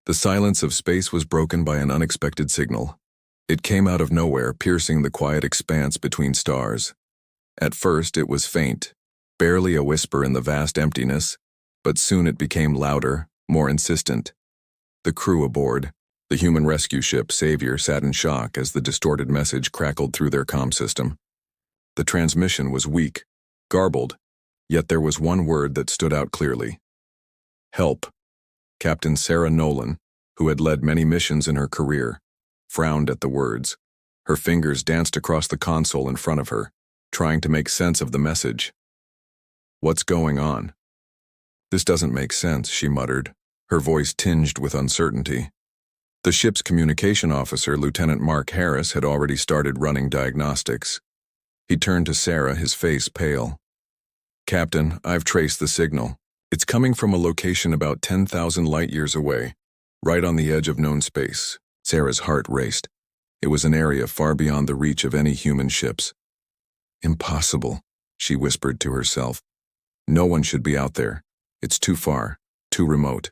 The silence of space was broken by an unexpected signal. It came out of nowhere, piercing the quiet expanse between stars. At first it was faint, barely a whisper in the vast emptiness, but soon it became louder, more insistent. The crew aboard, the human rescue ship Savior, sat in shock as the distorted message crackled through their comm system. The transmission was weak, garbled, yet there was one word that stood out clearly. Help. Captain Sarah Nolan, who had led many missions in her career, frowned at the words. Her fingers danced across the console in front of her, trying to make sense of the message. What's going on? This doesn't make sense, she muttered, her voice tinged with uncertainty. The ship's communication officer, Lieutenant Mark Harris, had already started running diagnostics. He turned to Sarah, his face pale. Captain, I've traced the signal. It's coming from a location about 10,000 light-years away, right on the edge of known space. Sarah's heart raced. It was an area far beyond the reach of any human ships. Impossible, she whispered to herself. No one should be out there. It's too far, too remote.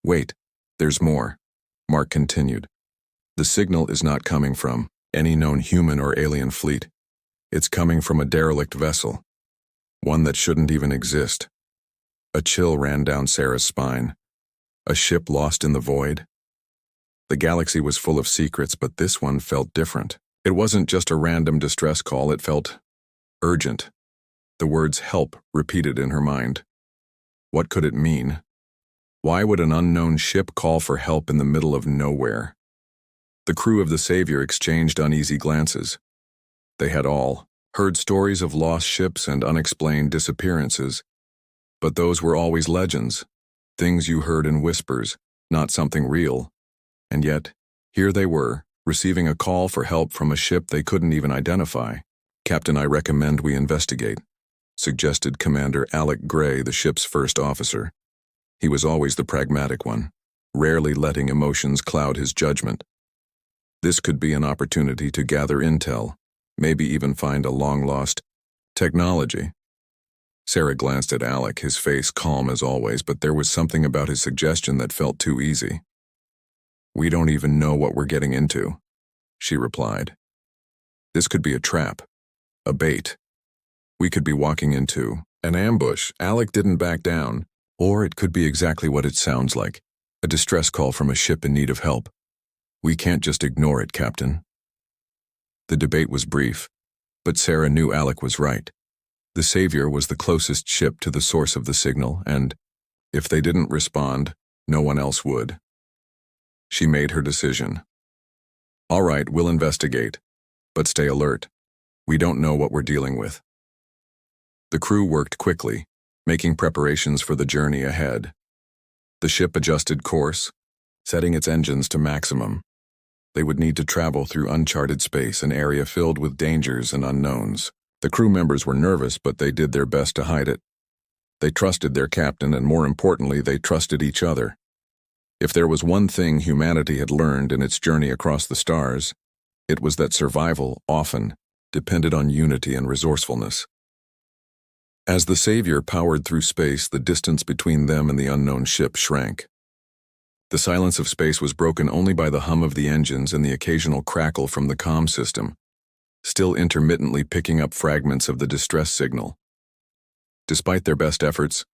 Wait, there's more, Mark continued. The signal is not coming from any known human or alien fleet. It's coming from a derelict vessel, one that shouldn't even exist. A chill ran down Sarah's spine. A ship lost in the void? The galaxy was full of secrets, but this one felt different. It wasn't just a random distress call, it felt urgent. The words help repeated in her mind. What could it mean? Why would an unknown ship call for help in the middle of nowhere? The crew of the Savior exchanged uneasy glances. They had all heard stories of lost ships and unexplained disappearances, but those were always legends, things you heard in whispers, not something real. And yet, here they were, receiving a call for help from a ship they couldn't even identify. Captain, I recommend we investigate, suggested Commander Alec Gray, the ship's first officer. He was always the pragmatic one, rarely letting emotions cloud his judgment. This could be an opportunity to gather intel, maybe even find a long-lost technology. Sarah glanced at Alec, his face calm as always, but there was something about his suggestion that felt too easy. We don't even know what we're getting into, she replied. This could be a trap, a bait. We could be walking into an ambush. Alec didn't back down, or it could be exactly what it sounds like, a distress call from a ship in need of help. We can't just ignore it, Captain. The debate was brief, but Sarah knew Alec was right. The Savior was the closest ship to the source of the signal, and if they didn't respond, no one else would. She made her decision. All right, we'll investigate, but stay alert. We don't know what we're dealing with. The crew worked quickly, making preparations for the journey ahead. The ship adjusted course, setting its engines to maximum. They would need to travel through uncharted space, an area filled with dangers and unknowns. The crew members were nervous, but they did their best to hide it. They trusted their captain, and more importantly, they trusted each other. If there was one thing humanity had learned in its journey across the stars, it was that survival often depended on unity and resourcefulness. As the Savior powered through space, the distance between them and the unknown ship shrank. The silence of space was broken only by the hum of the engines and the occasional crackle from the comm system, still intermittently picking up fragments of the distress signal. Despite their best efforts,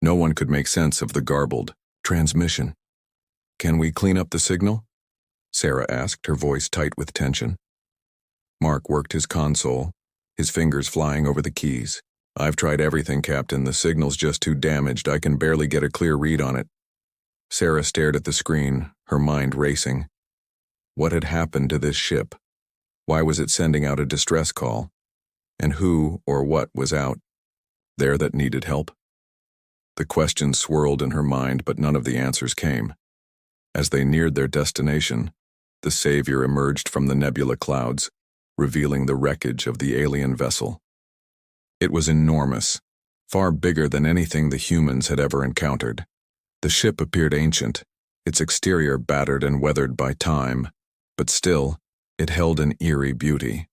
no one could make sense of the garbled transmission. Can we clean up the signal? Sarah asked, her voice tight with tension. Mark worked his console, his fingers flying over the keys. I've tried everything, Captain. The signal's just too damaged. I can barely get a clear read on it. Sarah stared at the screen, her mind racing. What had happened to this ship? Why was it sending out a distress call? And who or what was out there that needed help? The questions swirled in her mind, but none of the answers came. As they neared their destination, the Savior emerged from the nebula clouds, revealing the wreckage of the alien vessel. It was enormous, far bigger than anything the humans had ever encountered. The ship appeared ancient, its exterior battered and weathered by time, but still, it held an eerie beauty.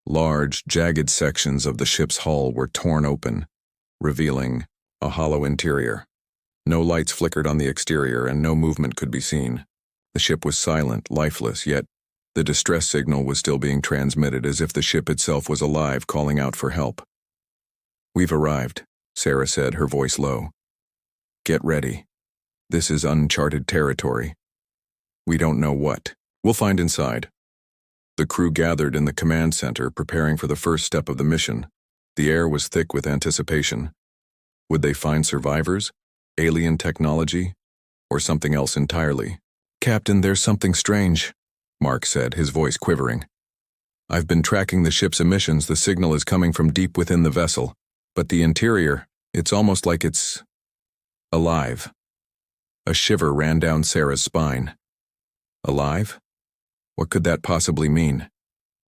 Large, jagged sections of the ship's hull were torn open, revealing a hollow interior. No lights flickered on the exterior and no movement could be seen. The ship was silent, lifeless, yet the distress signal was still being transmitted as if the ship itself was alive, calling out for help. "We've arrived," Sarah said, her voice low. "Get ready. This is uncharted territory. We don't know what. We'll find inside." The crew gathered in the command center, preparing for the first step of the mission. The air was thick with anticipation. Would they find survivors, alien technology, or something else entirely? "Captain, there's something strange," Mark said, his voice quivering. "I've been tracking the ship's emissions. The signal is coming from deep within the vessel, but the interior, it's almost like it's alive." A shiver ran down Sarah's spine. Alive? What could that possibly mean?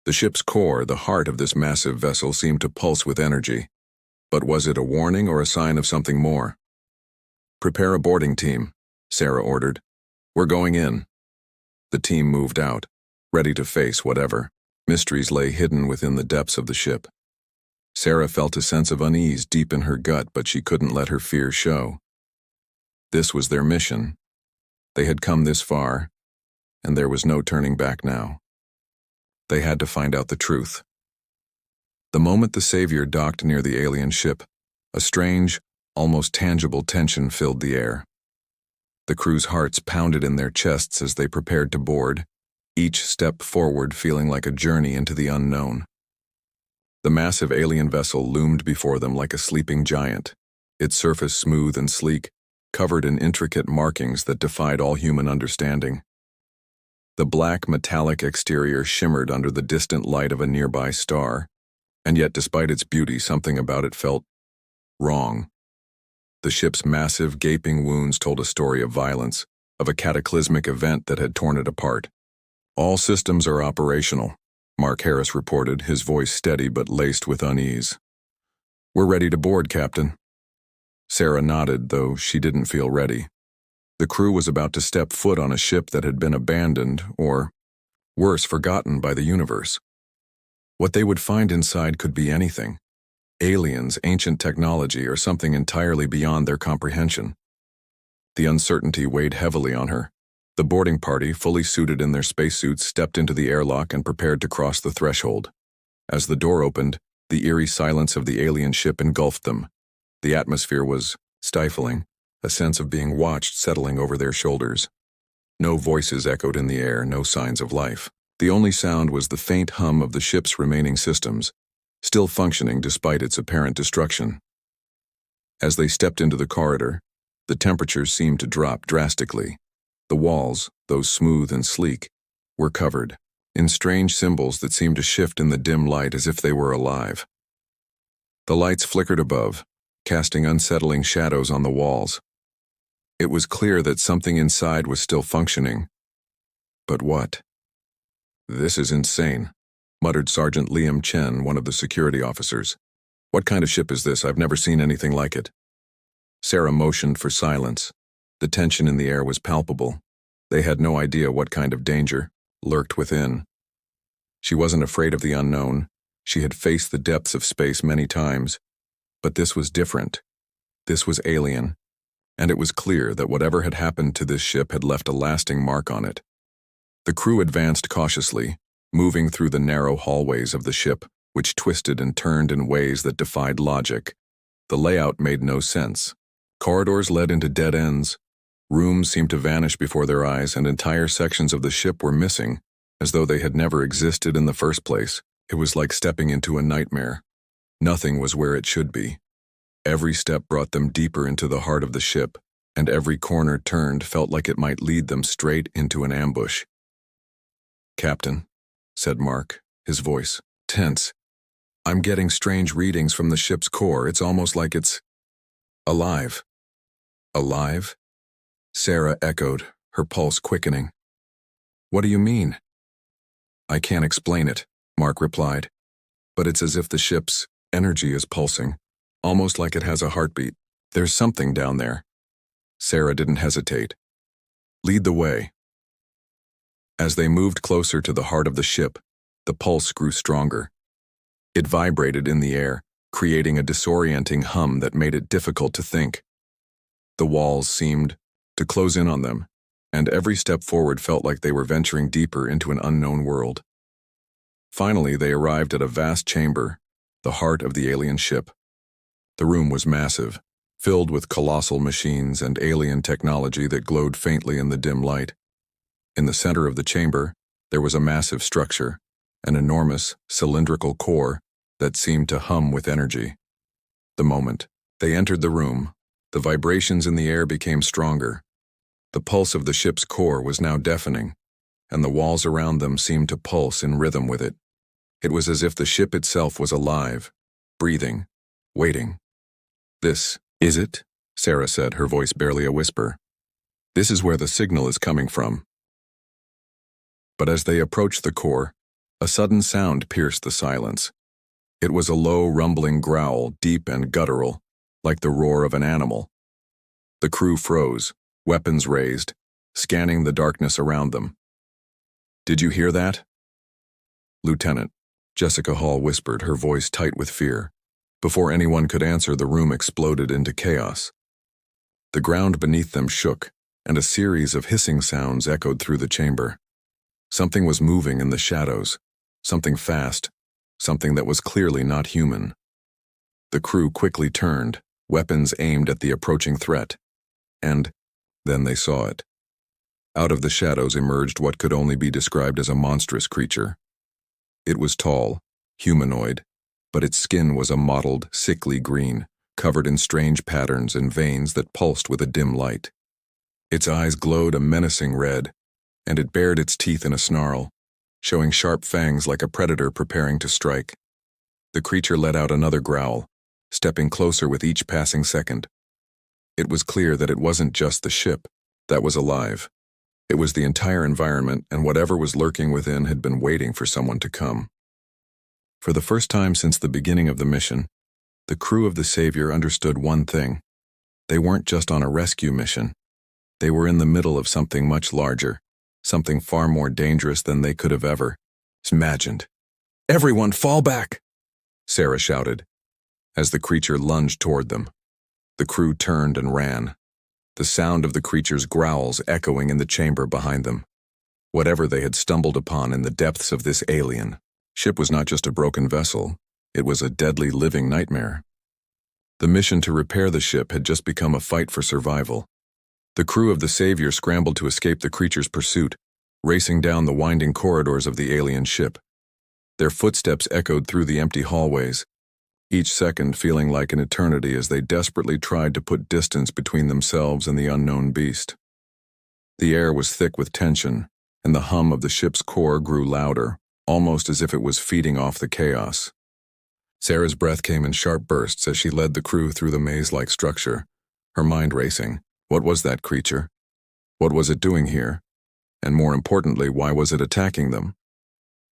The ship's core, the heart of this massive vessel, seemed to pulse with energy. But was it a warning or a sign of something more? "Prepare a boarding team," Sarah ordered. "We're going in." The team moved out, ready to face whatever mysteries lay hidden within the depths of the ship. Sarah felt a sense of unease deep in her gut, but she couldn't let her fear show. This was their mission. They had come this far, and there was no turning back now. They had to find out the truth. The moment the Savior docked near the alien ship, a strange, almost tangible tension filled the air. The crew's hearts pounded in their chests as they prepared to board, each step forward feeling like a journey into the unknown. The massive alien vessel loomed before them like a sleeping giant, its surface smooth and sleek, covered in intricate markings that defied all human understanding. The black metallic exterior shimmered under the distant light of a nearby star, and yet despite its beauty, something about it felt wrong. The ship's massive, gaping wounds told a story of violence, of a cataclysmic event that had torn it apart. "All systems are operational," Mark Harris reported, his voice steady but laced with unease. "We're ready to board, Captain." Sarah nodded, though she didn't feel ready. The crew was about to step foot on a ship that had been abandoned, or, worse, forgotten by the universe. What they would find inside could be anything. Aliens, ancient technology, or something entirely beyond their comprehension. The uncertainty weighed heavily on her. The boarding party, fully suited in their spacesuits, stepped into the airlock and prepared to cross the threshold. As the door opened, the eerie silence of the alien ship engulfed them. The atmosphere was stifling, a sense of being watched settling over their shoulders. No voices echoed in the air, no signs of life. The only sound was the faint hum of the ship's remaining systems, still functioning despite its apparent destruction. As they stepped into the corridor, the temperatures seemed to drop drastically. The walls, though smooth and sleek, were covered in strange symbols that seemed to shift in the dim light as if they were alive. The lights flickered above, casting unsettling shadows on the walls. It was clear that something inside was still functioning. But what? "This is insane," muttered Sergeant Liam Chen, one of the security officers. "What kind of ship is this? I've never seen anything like it." Sarah motioned for silence. The tension in the air was palpable. They had no idea what kind of danger lurked within. She wasn't afraid of the unknown. She had faced the depths of space many times. But this was different. This was alien. And it was clear that whatever had happened to this ship had left a lasting mark on it. The crew advanced cautiously, moving through the narrow hallways of the ship, which twisted and turned in ways that defied logic. The layout made no sense. Corridors led into dead ends. Rooms seemed to vanish before their eyes, and entire sections of the ship were missing, as though they had never existed in the first place. It was like stepping into a nightmare. Nothing was where it should be. Every step brought them deeper into the heart of the ship, and every corner turned felt like it might lead them straight into an ambush. "Captain," said Mark, his voice tense, "I'm getting strange readings from the ship's core. It's almost like it's alive." "Alive?" Sarah echoed, her pulse quickening. "What do you mean?" "I can't explain it," Mark replied, "but it's as if the ship's energy is pulsing, almost like it has a heartbeat. There's something down there." Sarah didn't hesitate. "Lead the way." As they moved closer to the heart of the ship, the pulse grew stronger. It vibrated in the air, creating a disorienting hum that made it difficult to think. The walls seemed to close in on them, and every step forward felt like they were venturing deeper into an unknown world. Finally, they arrived at a vast chamber, the heart of the alien ship. The room was massive, filled with colossal machines and alien technology that glowed faintly in the dim light. In the center of the chamber, there was a massive structure, an enormous, cylindrical core that seemed to hum with energy. The moment they entered the room, the vibrations in the air became stronger. The pulse of the ship's core was now deafening, and the walls around them seemed to pulse in rhythm with it. It was as if the ship itself was alive, breathing, waiting. "This is it?" Sarah said, her voice barely a whisper. "This is where the signal is coming from." But as they approached the core, a sudden sound pierced the silence. It was a low, rumbling growl, deep and guttural, like the roar of an animal. The crew froze, weapons raised, scanning the darkness around them. "Did you hear that?" "Lieutenant," Jessica Hall whispered, her voice tight with fear. Before anyone could answer, the room exploded into chaos. The ground beneath them shook, and a series of hissing sounds echoed through the chamber. Something was moving in the shadows, something fast, something that was clearly not human. The crew quickly turned, weapons aimed at the approaching threat, and then they saw it. Out of the shadows emerged what could only be described as a monstrous creature. It was tall, humanoid, but its skin was a mottled, sickly green, covered in strange patterns and veins that pulsed with a dim light. Its eyes glowed a menacing red, and it bared its teeth in a snarl, showing sharp fangs like a predator preparing to strike. The creature let out another growl, stepping closer with each passing second. It was clear that it wasn't just the ship that was alive. It was the entire environment, and whatever was lurking within had been waiting for someone to come. For the first time since the beginning of the mission, the crew of the Savior understood one thing. They weren't just on a rescue mission. They were in the middle of something much larger, something far more dangerous than they could have ever imagined. "Everyone fall back!" Sarah shouted, as the creature lunged toward them. The crew turned and ran, the sound of the creature's growls echoing in the chamber behind them. Whatever they had stumbled upon in the depths of this alien ship was not just a broken vessel, it was a deadly living nightmare. The mission to repair the ship had just become a fight for survival. The crew of the Savior scrambled to escape the creature's pursuit, racing down the winding corridors of the alien ship. Their footsteps echoed through the empty hallways, each second feeling like an eternity as they desperately tried to put distance between themselves and the unknown beast. The air was thick with tension, and the hum of the ship's core grew louder, almost as if it was feeding off the chaos. Sarah's breath came in sharp bursts as she led the crew through the maze-like structure, her mind racing. What was that creature? What was it doing here? And more importantly, why was it attacking them?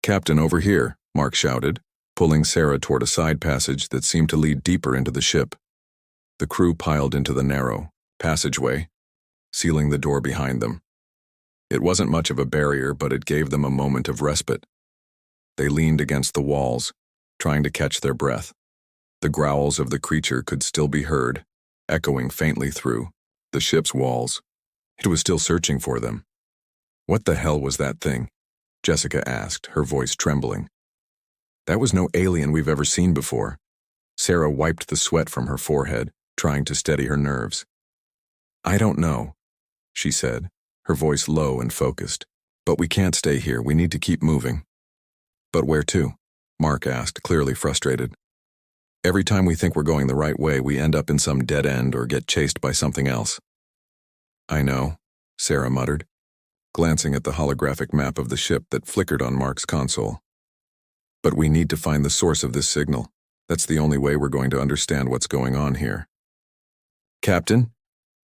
"Captain, over here," Mark shouted, pulling Sarah toward a side passage that seemed to lead deeper into the ship. The crew piled into the narrow passageway, sealing the door behind them. It wasn't much of a barrier, but it gave them a moment of respite. They leaned against the walls, trying to catch their breath. The growls of the creature could still be heard, echoing faintly through the ship's walls. It was still searching for them. "What the hell was that thing?" Jessica asked, her voice trembling. "That was no alien we've ever seen before." Sarah wiped the sweat from her forehead, trying to steady her nerves. "I don't know," she said, her voice low and focused. "But we can't stay here. We need to keep moving." "But where to?" Mark asked, clearly frustrated. "Every time we think we're going the right way, we end up in some dead end or get chased by something else." "I know," Sarah muttered, glancing at the holographic map of the ship that flickered on Mark's console. "But we need to find the source of this signal. That's the only way we're going to understand what's going on here." "Captain?"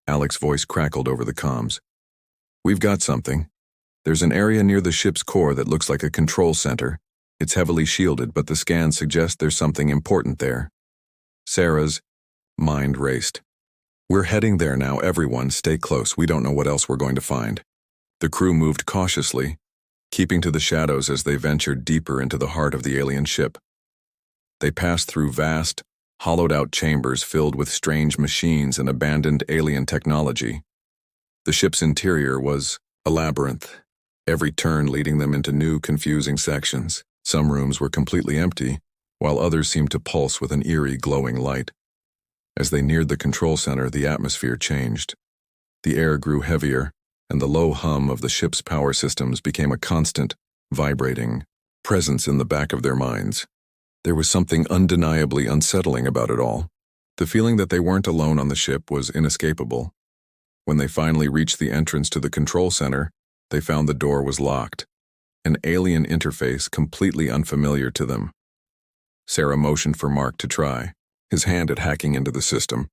Alex's voice crackled over the comms. "We've got something. There's an area near the ship's core that looks like a control center. It's heavily shielded, but the scans suggest there's something important there." Sarah's mind raced. "We're heading there now, everyone. Stay close. We don't know what else we're going to find." The crew moved cautiously, keeping to the shadows as they ventured deeper into the heart of the alien ship. They passed through vast, hollowed-out chambers filled with strange machines and abandoned alien technology. The ship's interior was a labyrinth, every turn leading them into new, confusing sections. Some rooms were completely empty, while others seemed to pulse with an eerie, glowing light. As they neared the control center, the atmosphere changed. The air grew heavier, and the low hum of the ship's power systems became a constant, vibrating presence in the back of their minds. There was something undeniably unsettling about it all. The feeling that they weren't alone on the ship was inescapable. When they finally reached the entrance to the control center, they found the door was locked, an alien interface completely unfamiliar to them. Sarah motioned for Mark to try, his hand at hacking into the system.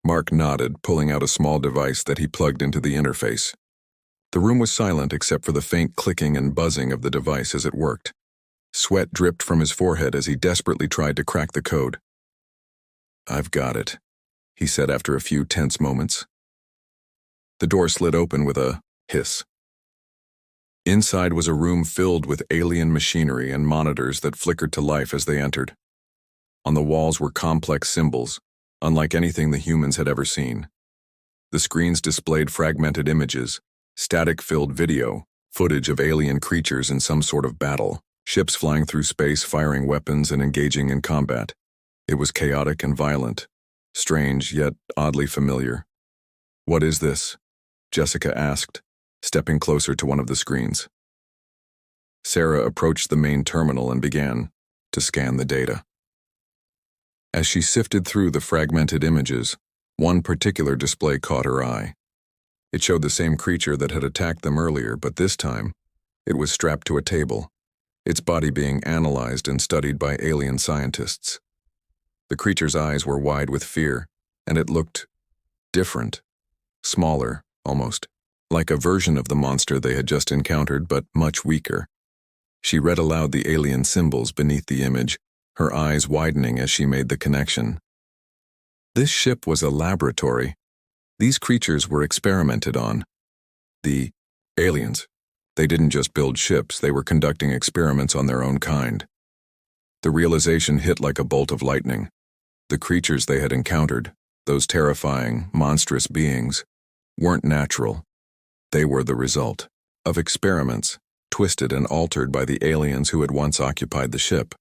Mark nodded, pulling out a small device that he plugged into the interface. The room was silent except for the faint clicking and buzzing of the device as it worked. Sweat dripped from his forehead as he desperately tried to crack the code. "I've got it," he said after a few tense moments. The door slid open with a hiss. Inside was a room filled with alien machinery and monitors that flickered to life as they entered. On the walls were complex symbols, unlike anything the humans had ever seen. The screens displayed fragmented images, static-filled video, footage of alien creatures in some sort of battle, ships flying through space, firing weapons and engaging in combat. It was chaotic and violent, strange yet oddly familiar. "What is this?" Jessica asked, stepping closer to one of the screens. Sarah approached the main terminal and began to scan the data. As she sifted through the fragmented images, one particular display caught her eye. It showed the same creature that had attacked them earlier, but this time, it was strapped to a table, its body being analyzed and studied by alien scientists. The creature's eyes were wide with fear, and it looked different, smaller, almost, like a version of the monster they had just encountered, but much weaker. She read aloud the alien symbols beneath the image, her eyes widening as she made the connection. This ship was a laboratory. These creatures were experimented on. The aliens. They didn't just build ships, they were conducting experiments on their own kind. The realization hit like a bolt of lightning. The creatures they had encountered, those terrifying, monstrous beings, weren't natural. They were the result of experiments, twisted and altered by the aliens who had once occupied the ship.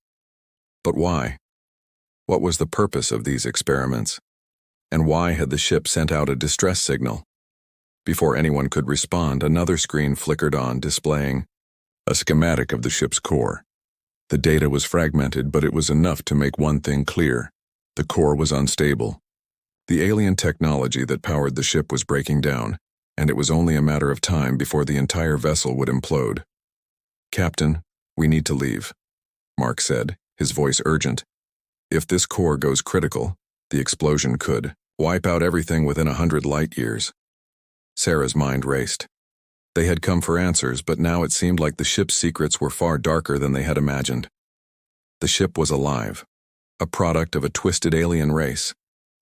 But why? What was the purpose of these experiments? And why had the ship sent out a distress signal? Before anyone could respond, another screen flickered on, displaying a schematic of the ship's core. The data was fragmented, but it was enough to make one thing clear. The core was unstable. The alien technology that powered the ship was breaking down, and it was only a matter of time before the entire vessel would implode. "Captain, we need to leave," Mark said, his voice urgent. "If this core goes critical, the explosion could wipe out everything within 100 light years." Sarah's mind raced. They had come for answers, but now it seemed like the ship's secrets were far darker than they had imagined. The ship was alive, a product of a twisted alien race,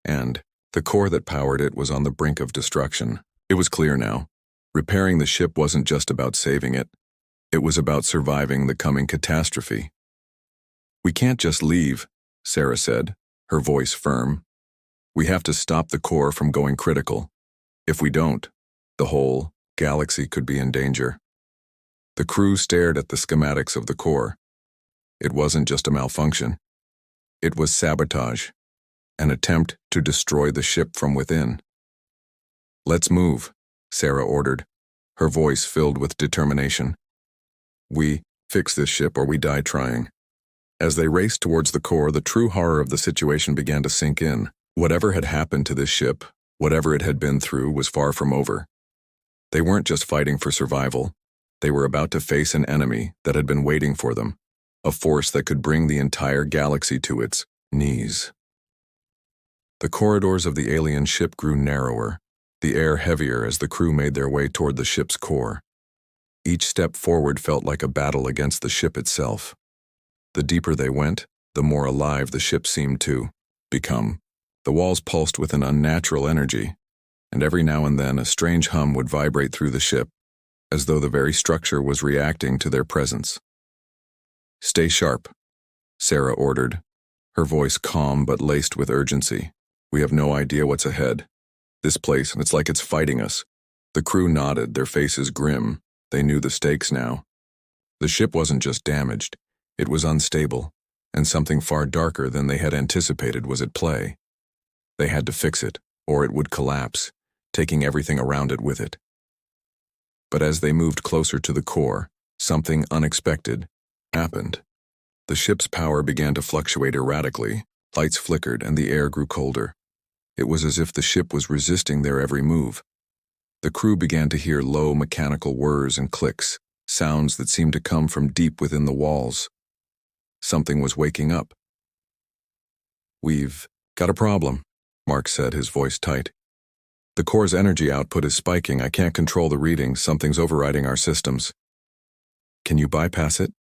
and the core that powered it was on the brink of destruction. It was clear now. Repairing the ship wasn't just about saving it. It was about surviving the coming catastrophe. "We can't just leave," Sarah said, her voice firm. "We have to stop the core from going critical. If we don't, the whole galaxy could be in danger." The crew stared at the schematics of the core. It wasn't just a malfunction. It was sabotage, an attempt to destroy the ship from within. "Let's move," Sarah ordered, her voice filled with determination. "We fix this ship or we die trying." As they raced towards the core, the true horror of the situation began to sink in. Whatever had happened to this ship, whatever it had been through, was far from over. They weren't just fighting for survival. They were about to face an enemy that had been waiting for them, a force that could bring the entire galaxy to its knees. The corridors of the alien ship grew narrower, the air heavier as the crew made their way toward the ship's core. Each step forward felt like a battle against the ship itself. The deeper they went, the more alive the ship seemed to become. The walls pulsed with an unnatural energy, and every now and then a strange hum would vibrate through the ship, as though the very structure was reacting to their presence. "Stay sharp," Sarah ordered, her voice calm but laced with urgency. "We have no idea what's ahead. This place, it's like it's fighting us." The crew nodded, their faces grim. They knew the stakes now. The ship wasn't just damaged, it was unstable, and something far darker than they had anticipated was at play. They had to fix it, or it would collapse, taking everything around it with it. But as they moved closer to the core, something unexpected happened. The ship's power began to fluctuate erratically, lights flickered, and the air grew colder. It was as if the ship was resisting their every move. The crew began to hear low mechanical whirs and clicks, sounds that seemed to come from deep within the walls. Something was waking up. "We've got a problem," Mark said, his voice tight. "The core's energy output is spiking. I can't control the readings. Something's overriding our systems." "Can you bypass it?"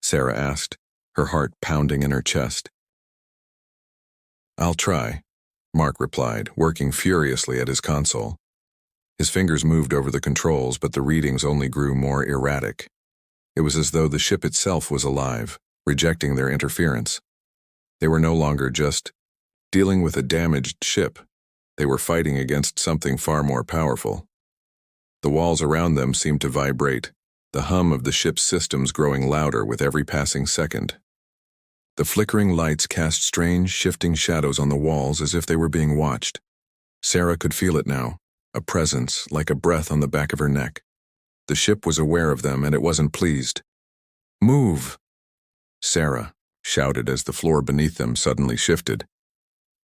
Sarah asked, her heart pounding in her chest. "I'll try," Mark replied, working furiously at his console. His fingers moved over the controls, but the readings only grew more erratic. It was as though the ship itself was alive, rejecting their interference. They were no longer just dealing with a damaged ship. They were fighting against something far more powerful. The walls around them seemed to vibrate, the hum of the ship's systems growing louder with every passing second. The flickering lights cast strange, shifting shadows on the walls as if they were being watched. Sarah could feel it now, a presence like a breath on the back of her neck. The ship was aware of them, and it wasn't pleased. "Move!" Sarah shouted as the floor beneath them suddenly shifted.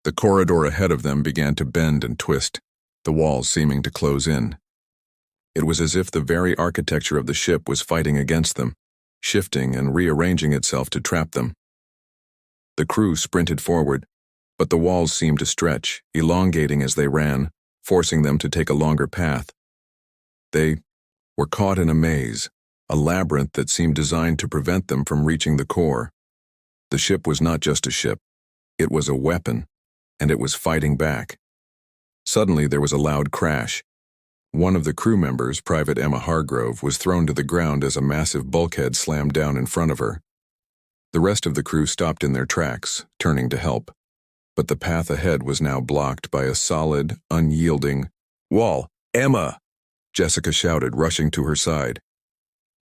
The corridor ahead of them began to bend and twist, the walls seeming to close in. It was as if the very architecture of the ship was fighting against them, shifting and rearranging itself to trap them. The crew sprinted forward, but the walls seemed to stretch, elongating as they ran, forcing them to take a longer path. They were caught in a maze, a labyrinth that seemed designed to prevent them from reaching the core. The ship was not just a ship. It was a weapon, and it was fighting back. Suddenly there was a loud crash. One of the crew members, Private Emma Hargrove, was thrown to the ground as a massive bulkhead slammed down in front of her. The rest of the crew stopped in their tracks, turning to help. But the path ahead was now blocked by a solid, unyielding wall. "Emma!" Jessica shouted, rushing to her side.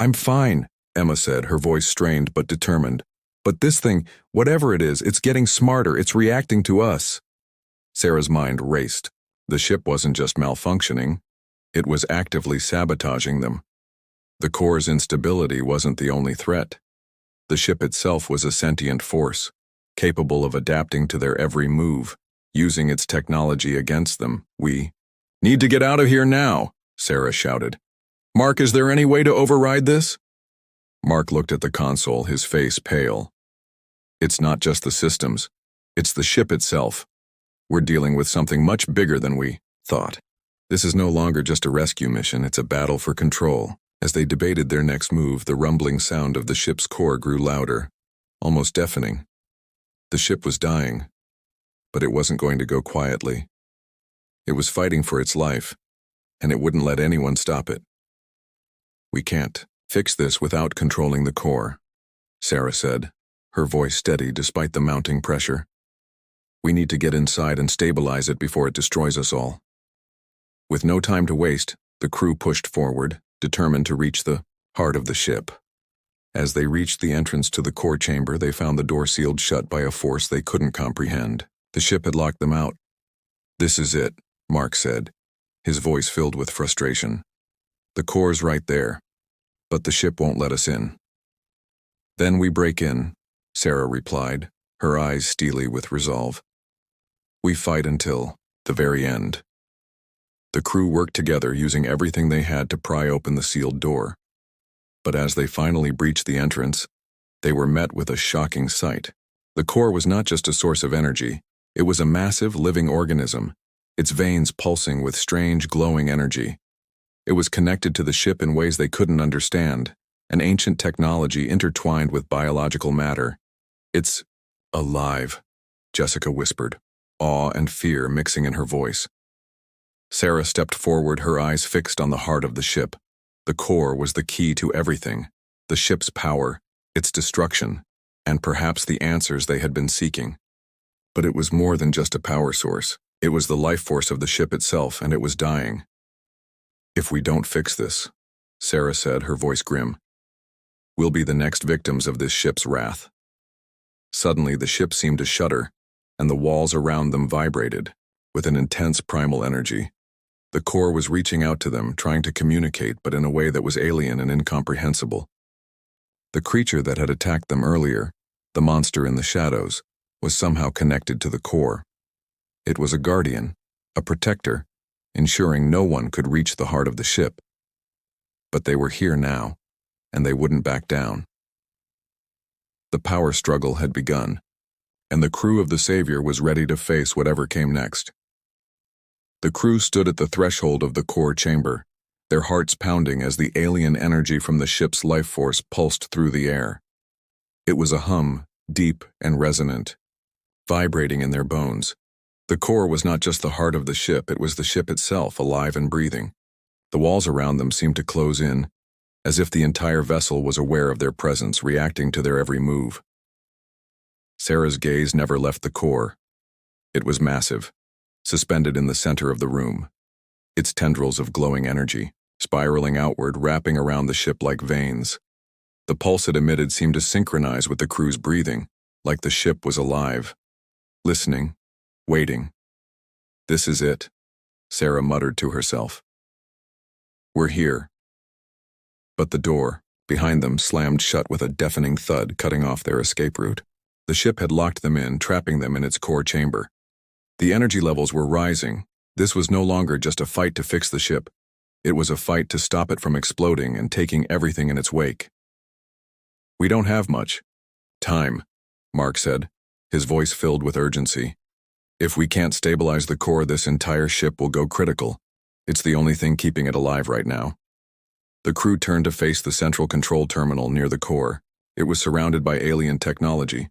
"I'm fine," Emma said, her voice strained but determined. "But this thing, whatever it is, it's getting smarter. It's reacting to us." Sarah's mind raced. The ship wasn't just malfunctioning. It was actively sabotaging them. The core's instability wasn't the only threat. The ship itself was a sentient force, capable of adapting to their every move, using its technology against them. "We need to get out of here now," Sarah shouted. "Mark, is there any way to override this?" Mark looked at the console, his face pale. "It's not just the systems. It's the ship itself. We're dealing with something much bigger than we thought. This is no longer just a rescue mission, it's a battle for control." As they debated their next move, the rumbling sound of the ship's core grew louder, almost deafening. The ship was dying, but it wasn't going to go quietly. It was fighting for its life, and it wouldn't let anyone stop it. "We can't fix this without controlling the core," Sarah said, her voice steady despite the mounting pressure. "We need to get inside and stabilize it before it destroys us all." With no time to waste, the crew pushed forward, determined to reach the heart of the ship. As they reached the entrance to the core chamber, they found the door sealed shut by a force they couldn't comprehend. The ship had locked them out. "This is it," Mark said, his voice filled with frustration. "The core's right there, but the ship won't let us in." "Then we break in," Sarah replied, her eyes steely with resolve. "We fight until the very end." The crew worked together, using everything they had to pry open the sealed door. But as they finally breached the entrance, they were met with a shocking sight. The core was not just a source of energy, it was a massive living organism, its veins pulsing with strange glowing energy. It was connected to the ship in ways they couldn't understand, an ancient technology intertwined with biological matter. "It's alive," Jessica whispered, awe and fear mixing in her voice. Sarah stepped forward, her eyes fixed on the heart of the ship. The core was the key to everything, the ship's power, its destruction, and perhaps the answers they had been seeking. But it was more than just a power source. It was the life force of the ship itself, and it was dying. "If we don't fix this," Sarah said, her voice grim, "we'll be the next victims of this ship's wrath." Suddenly, the ship seemed to shudder, and the walls around them vibrated with an intense primal energy. The core was reaching out to them, trying to communicate, but in a way that was alien and incomprehensible. The creature that had attacked them earlier, the monster in the shadows, was somehow connected to the core. It was a guardian, a protector, ensuring no one could reach the heart of the ship. But they were here now, and they wouldn't back down. The power struggle had begun, and the crew of the Savior was ready to face whatever came next. The crew stood at the threshold of the core chamber, their hearts pounding as the alien energy from the ship's life force pulsed through the air. It was a hum, deep and resonant, vibrating in their bones. The core was not just the heart of the ship, it was the ship itself, alive and breathing. The walls around them seemed to close in, as if the entire vessel was aware of their presence, reacting to their every move. Sarah's gaze never left the core. It was massive, suspended in the center of the room, its tendrils of glowing energy, spiraling outward, wrapping around the ship like veins. The pulse it emitted seemed to synchronize with the crew's breathing, like the ship was alive, listening, waiting. "This is it," Sarah muttered to herself. "We're here." But the door, behind them, slammed shut with a deafening thud, cutting off their escape route. The ship had locked them in, trapping them in its core chamber. The energy levels were rising. This was no longer just a fight to fix the ship. It was a fight to stop it from exploding and taking everything in its wake. "We don't have much time," Mark said, his voice filled with urgency. "If we can't stabilize the core, this entire ship will go critical. It's the only thing keeping it alive right now." The crew turned to face the central control terminal near the core. It was surrounded by alien technology,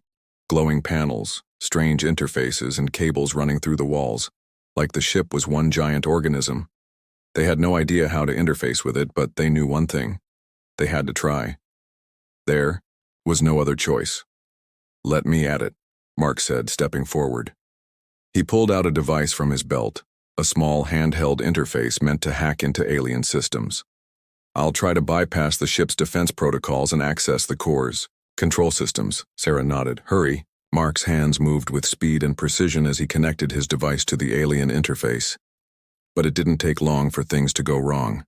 glowing panels, strange interfaces, and cables running through the walls, like the ship was one giant organism. They had no idea how to interface with it, but they knew one thing: they had to try. There was no other choice. "Let me at it," Mark said, stepping forward. He pulled out a device from his belt, a small handheld interface meant to hack into alien systems. "I'll try to bypass the ship's defense protocols and access the core's control systems," Sarah nodded. "Hurry." Mark's hands moved with speed and precision as he connected his device to the alien interface. But it didn't take long for things to go wrong.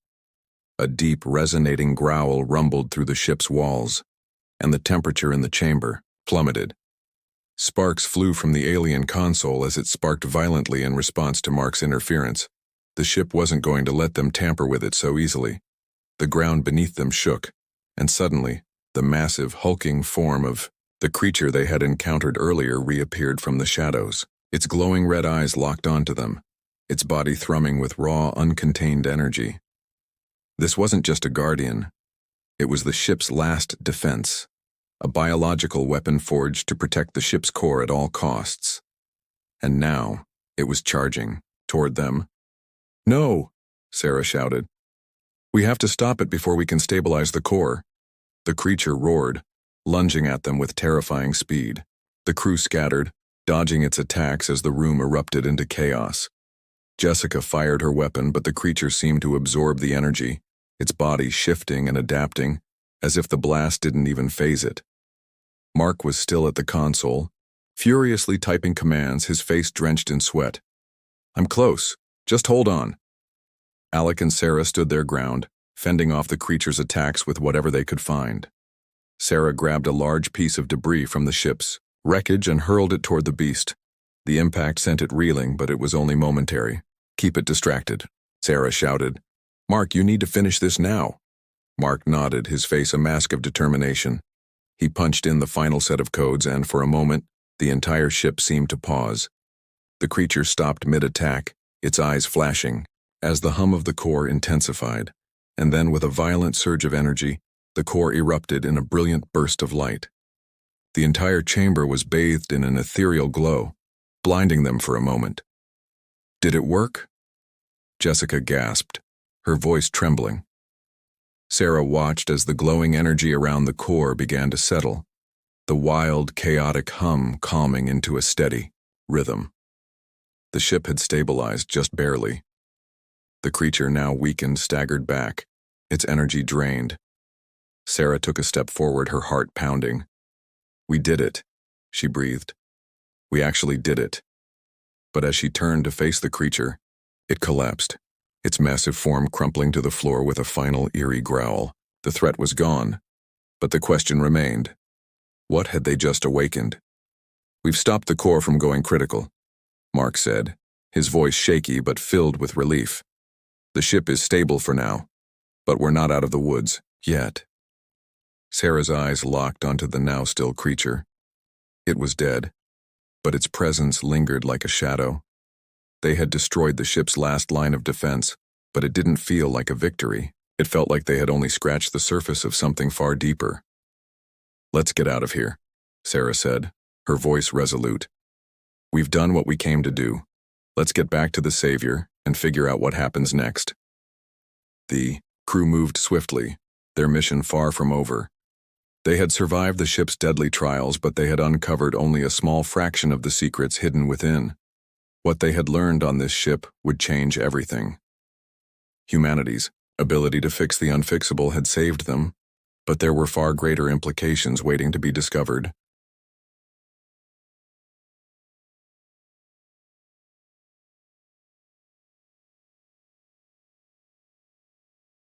A deep, resonating growl rumbled through the ship's walls, and the temperature in the chamber plummeted. Sparks flew from the alien console as it sparked violently in response to Mark's interference. The ship wasn't going to let them tamper with it so easily. The ground beneath them shook, and suddenly, the massive, hulking form of the creature they had encountered earlier reappeared from the shadows. Its glowing red eyes locked onto them, its body thrumming with raw, uncontained energy. This wasn't just a guardian. It was the ship's last defense, a biological weapon forged to protect the ship's core at all costs. And now, it was charging toward them. "No!" Sarah shouted. "We have to stop it before we can stabilize the core." The creature roared, lunging at them with terrifying speed. The crew scattered, dodging its attacks as the room erupted into chaos. Jessica fired her weapon, but the creature seemed to absorb the energy, its body shifting and adapting, as if the blast didn't even faze it. Mark was still at the console, furiously typing commands, his face drenched in sweat. "I'm close. Just hold on." Alec and Sarah stood their ground, fending off the creature's attacks with whatever they could find. Sarah grabbed a large piece of debris from the ship's wreckage and hurled it toward the beast. The impact sent it reeling, but it was only momentary. "Keep it distracted," Sarah shouted. "Mark, you need to finish this now." Mark nodded, his face a mask of determination. He punched in the final set of codes, and for a moment, the entire ship seemed to pause. The creature stopped mid-attack, its eyes flashing, as the hum of the core intensified, and then with a violent surge of energy, the core erupted in a brilliant burst of light. The entire chamber was bathed in an ethereal glow, blinding them for a moment. "Did it work?" Jessica gasped, her voice trembling. Sarah watched as the glowing energy around the core began to settle, the wild, chaotic hum calming into a steady, rhythm. The ship had stabilized just barely. The creature, now weakened, staggered back, its energy drained. Sarah took a step forward, her heart pounding. "We did it," she breathed. "We actually did it." But as she turned to face the creature, it collapsed, its massive form crumpling to the floor with a final eerie growl. The threat was gone, but the question remained. What had they just awakened? "We've stopped the core from going critical," Mark said, his voice shaky but filled with relief. "The ship is stable for now, but we're not out of the woods, yet." Sarah's eyes locked onto the now-still creature. It was dead, but its presence lingered like a shadow. They had destroyed the ship's last line of defense, but it didn't feel like a victory. It felt like they had only scratched the surface of something far deeper. "Let's get out of here," Sarah said, her voice resolute. "We've done what we came to do. Let's get back to the Savior and figure out what happens next." The crew moved swiftly, their mission far from over. They had survived the ship's deadly trials, but they had uncovered only a small fraction of the secrets hidden within. What they had learned on this ship would change everything. Humanity's ability to fix the unfixable had saved them, but there were far greater implications waiting to be discovered.